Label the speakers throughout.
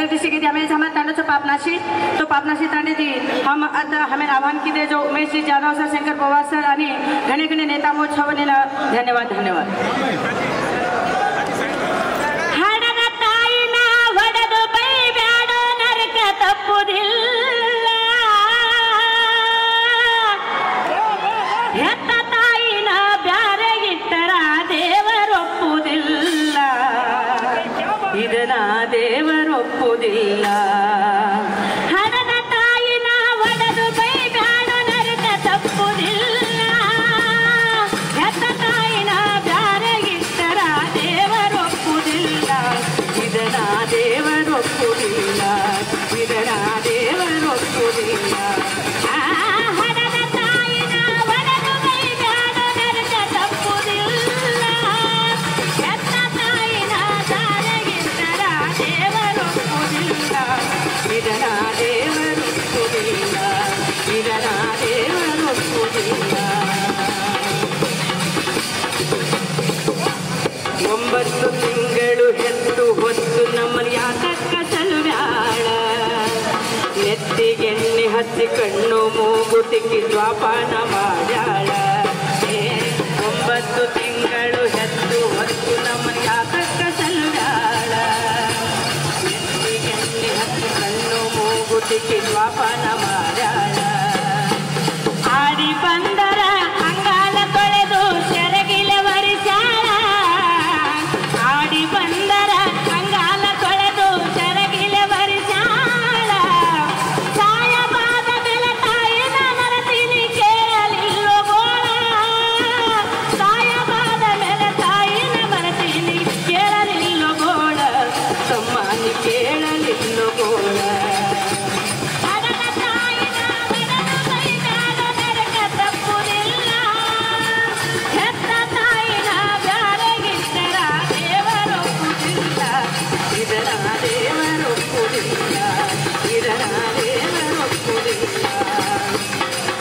Speaker 1: जैसे किसी की हमें हमारे तांडो से पापनाशी तो पापनाशी तांडे थी हम आता हमें आव्हान की दे जो उमेश जी जाधव सर शंकर पवार सर आणि घणे घणे नेता मोछवनेला धन्यवाद धन्यवाद ದೇವರೊಪ್ಪುವುದಿಲ್ಲ ಹಣದ ತಾಯಿನ ಒಡೆದು ಬೈಬ್ಯಾಡೋ ನರಕ ತಪ್ಪುವುದಿಲ್ಲ ಹೆತ್ತ ತಾಯಿನ ಬ್ಯಾರೆಗಿಟ್ಟರ ದೇವರೊಪ್ಪುವುದಿಲ್ಲ ಇದನ ದೇವರೊಪ್ಪುವುದಿಲ್ಲ ಇದನ ದೇವರೊಪ್ಪುವುದಿಲ್ಲ ಒಂಬತ್ತು ತಿಂಗಳು ಹೆತ್ತು ಹೊತ್ತು ನಮ್ಮನ್ನು ಯಾತಕ್ಕ ಸಲುವ್ಯಾಳ ನೆತ್ತಿಗೆಣ್ಣೆ ಹಚ್ಚಿ ಕಣ್ಣು ಮೂಗು ತಿಕ್ಕಿ ದ್ವಾಪಾನ ಮಾಡ್ಯಾಳ 9 ತಿಂಗಳು ಹೆತ್ತು ಹೊತ್ತು ನಮ್ಮನ್ನು ಯಾತಕ್ಕ ಸಲುವ್ಯಾಳ ನೆತ್ತಿಗೆಣ್ಣೆ ಹಚ್ಚಿ ಕಣ್ಣು ಮೂಗು ತಿಕ್ಕಿ ದ್ವಾಪಾನ ಮಾಡ್ಯಾಳ ಆಡಿ ಬಂದರ ಅಂಗಾಲ ತೊಳೆದು ಸೆರಗಿಲೆ ವರಿಸ್ಯಾಳ ಆಡಿ ಬಂದರ ಅಂಗಾಲ ತೊಳೆದು ಸೆರಗಿಲೆ ವರಿಸ್ಯಾಳ ಸಾಯಬಾದ ಬೆಲೆ ತಾಯಿನ ಮರತೀನಿ ಕೇಳಲಿಲ್ಲೋ ಗೋಳ ಸಾಯಬಾದ ಬೆಲೆ ತಾಯಿನ ಮರತೀನಿ ಕೇಳಲಿಲ್ಲೋ ಗೋಳ ತಮ್ಮನಿ ಕೇಳಲಿಲ್ಲೋ ಗೋಳ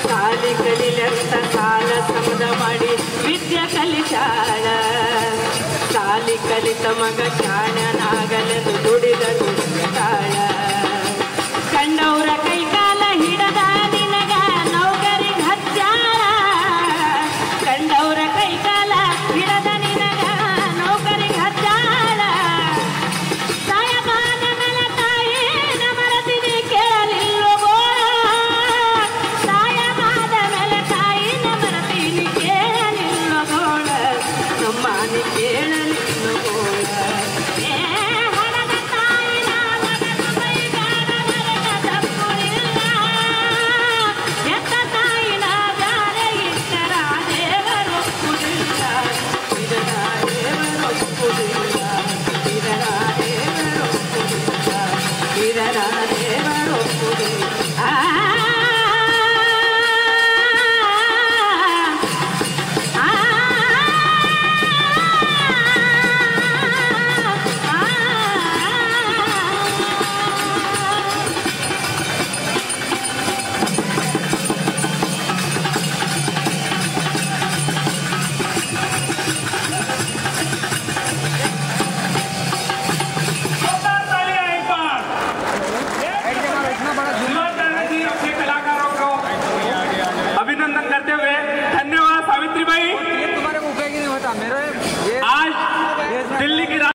Speaker 1: ಸಾಲಿ ಕಲಿಲಂತ ಸಾಲ ಸಮದ ಮಾಡಿ ವಿದ್ಯೆ ಕಲಿತಾಳ ಸಾಲಿ ಕಲಿತ ಮಗ ಶಾಣನಾಗಲೆಂದು ದುಡಿ